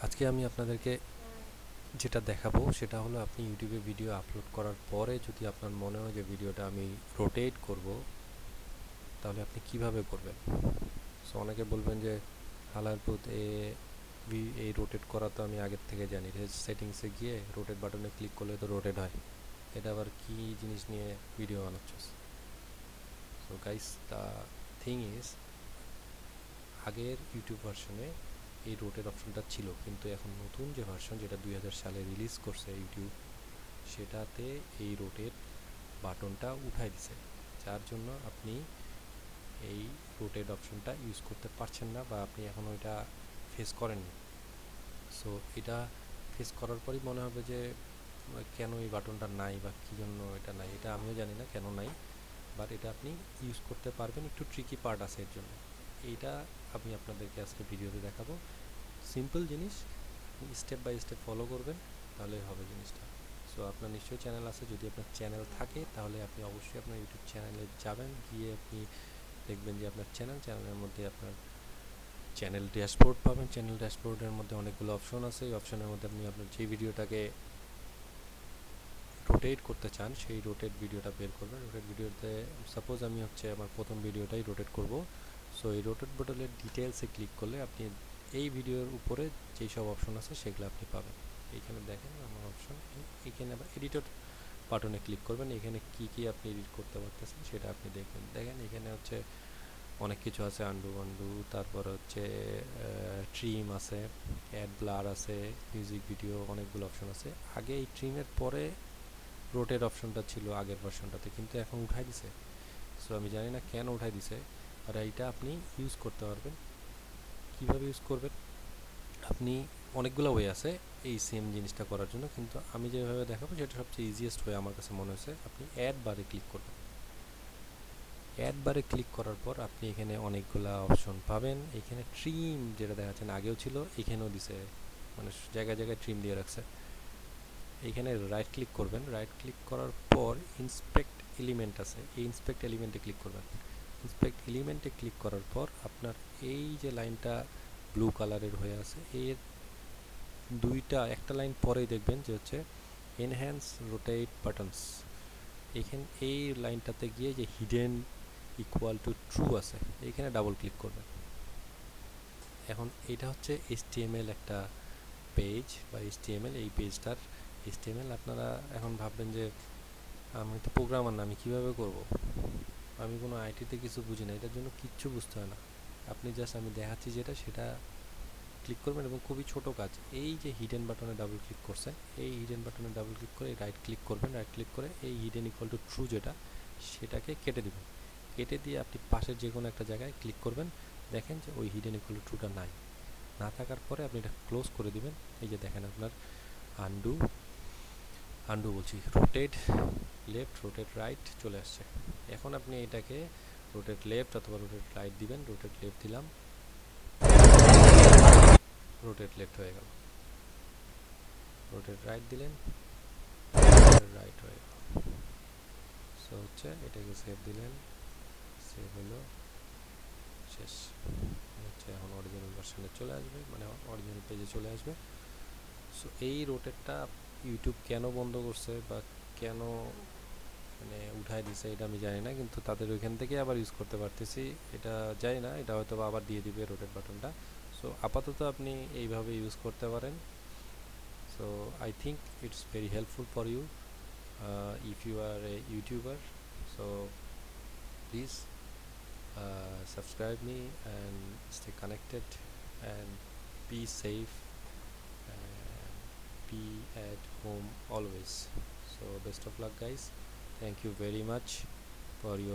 আজকে আমি আপনাদেরকে যেটা দেখাবো সেটা হলো আপনি ইউটিউবে ভিডিও আপলোড করার পরে যদি আপনার মনে হয় যে ভিডিওটা আমি রোটেট করব, তাহলে আপনি কিভাবে করবেন। সো অনেকে বলবেন যে হালার পুত এই রোটেট করা তো আমি আগের থেকে জানি, সেটিংসে গিয়ে রোটেট বাটনে ক্লিক করলে তো রোটেট হয়, এটা আবার কি জিনিস নিয়ে ভিডিও বানাচ্ছিস। So guys, the thing is, আগের ইউটিউব ভার্সনে এই রোটেট অপশনটা ছিল, কিন্তু এখন নতুন যে ভার্সন, যেটা 2000 সালে রিলিজ করছে ইউটিউব, সেটাতে এই রোটেট বাটনটা উঠাই দিছে, যার জন্য আপনি এই রোটেট অপশনটা ইউজ করতে পারছেন না, বা আপনি এখন ওইটা ফেস করেননি। সো এটা ফেস করার পরই মনে হবে যে কেন এই বাটনটা নাই বা কী জন্য এটা নাই, এটা আমিও জানি না কেন নাই, বাট এটা আপনি ইউজ করতে পারবেন। একটু ট্রিকি পার্ট আছে এর জন্য, এইটা আমি আপনাদেরকে আজকে ভিডিওতে দেখাবো। সিম্পল জিনিস, আপনি স্টেপ বাই স্টেপ ফলো করবেন, তাহলে হবে জিনিসটা। সো আপনার নিশ্চয়ই চ্যানেল আছে, যদি আপনার চ্যানেল থাকে তাহলে আপনি অবশ্যই আপনার ইউটিউব চ্যানেলে যাবেন, গিয়ে আপনি দেখবেন যে আপনার চ্যানেলের মধ্যে আপনার চ্যানেল ড্যাশবোর্ড পাবেন। চ্যানেল ড্যাশবোর্ডের মধ্যে অনেকগুলো অপশন আছে, এই অপশনের মধ্যে আপনি আপনার যে ভিডিওটাকে রোটেট করতে চান সেই রোটেট ভিডিওটা বের করবেন। রোটেট ভিডিওতে সাপোজ আমি আমার প্রথম ভিডিওটাই রোটেট করব। সো এই রোটেট বাটনের ডিটেলসে ক্লিক করলে আপনি এই ভিডিওর উপরে যেই সব অপশন আছে সেগুলো আপনি পাবেন। এইখানে দেখেন আমার অপশন, এখানে আবার এডিটর বাটনে ক্লিক করবেন। এখানে কি কি আপনি এডিট করতে পারতেছেন সেটা আপনি দেখবেন। দেখেন এখানে অনেক কিছু আছে, আন্ডু, তারপর ট্রিম আছে, অ্যাড ব্লার আছে, মিউজিক ভিডিও, অনেকগুলো অপশন আছে। আগে এই ট্রিমের পরে রোটেট অপশনটা ছিল আগের ভার্সনটাতে, কিন্তু এখন উঠাই দিছে। সো আমি জানি না কেন উঠাই দিছে, আর এইটা আপনি ইউজ করতে পারবেন। কিভাবে ইউজ করবেন, আপনি অনেকগুলো ওয়ে আছে এই সেম জিনিসটা করার জন্য, কিন্তু আমি যেভাবে দেখাবো সেটা সবচেয়ে ইজিয়েস্ট ওয়ে আমার কাছে মনে হয়েছে। আপনি অ্যাড বারে ক্লিক করবেন। অ্যাড বারে ক্লিক করার পর আপনি এখানে অনেকগুলা অপশন পাবেন। এখানে ট্রিম যেটা দেখাচ্ছেন আগেও ছিল, এখানেও দিছে, মানে জায়গায় জায়গায় ট্রিম দিয়ে রাখছে। এইখানে রাইট ক্লিক করবেন। রাইট ক্লিক করার পর ইন্সপেক্ট এলিমেন্ট আছে, এই ইন্সপেক্ট এলিমেন্টে ক্লিক করবেন। ইন্সপেক্ট এলিমেন্টে ক্লিক করার পর আপনার এই যে লাইনটা ব্লু কালারের হয়ে আছে, এর একটা লাইন পরেই দেখবেন যে এনহ্যান্স রোটেট বাটনস। এই লাইনটাতে গিয়ে যে হিডেন ইকুয়াল টু ট্রু আছে, এইখানে ডাবল ক্লিক করবেন। এখন এটা HTML একটা পেজ বা HTML, এই পেজটার HTML আপনারা এখন ভাববেন যে আমি তো প্রোগ্রামার না, আমি কীভাবে করব, আমি কোনো আইটিতে কিছু বুঝি না, এটার জন্য কিচ্ছু বুঝতে হয় না। আপনি জাস্ট আমি দেখাচ্ছি যেটা, সেটা ক্লিক করবেন এবং খুবই ছোট কাজ। এই যে হিডেন বাটনে ডাবল ক্লিক করছেন, এই হিডেন বাটনে ডাবল ক্লিক করে রাইট ক্লিক করবেন। রাইট ক্লিক করে এই হিডেন ইকুয়াল টু ট্রু যেটা, সেটাকে কেটে দিবেন। কেটে দিয়ে আপনি পাশের যে কোনো একটা জায়গায় ক্লিক করবেন। দেখেন যে ওই হিডেন ইকুয়াল টু ট্রুটা নাই, না থাকার পরে আপনি এটা ক্লোজ করে দিবেন। এই যে দেখেন আপনার আন্ডু আন্ডু বলছি রোটেট লেফট, রোটেট রাইট চলে আসছে। এখন আপনি এটাকে রোটেট লেফট অথবা রোটেট রাইট দিবেন। রোটেট লেফট দিলাম, রোটেট লেফট হয়ে গেল। রোটেট রাইট দিলেন, রাইট হয়ে গেল। সো এটাকে সেভ দিলেন, সেভ হলো, শেষ। এখন অরিজিনাল ভার্সনে চলে আসবে, মানে অরিজিনাল পেজে চলে আসবে। সো এই রোটেটটা ইউটিউব কেন বন্ধ করছে বা কেন মানে উঠায় দিছে এটা আমি জানি না, কিন্তু তাদের ওইখান থেকে আবার ইউজ করতে পারতেছি, এটা জানি না, এটা হয়তো আবার দিয়ে দিবে রোটেট বাটনটা। সো আপাতত আপনি এইভাবে ইউজ করতে পারেন। So I think it's very helpful for you if you are a YouTuber. So please subscribe me and stay connected and be safe and be at home always. So best of luck guys, thank you very much for your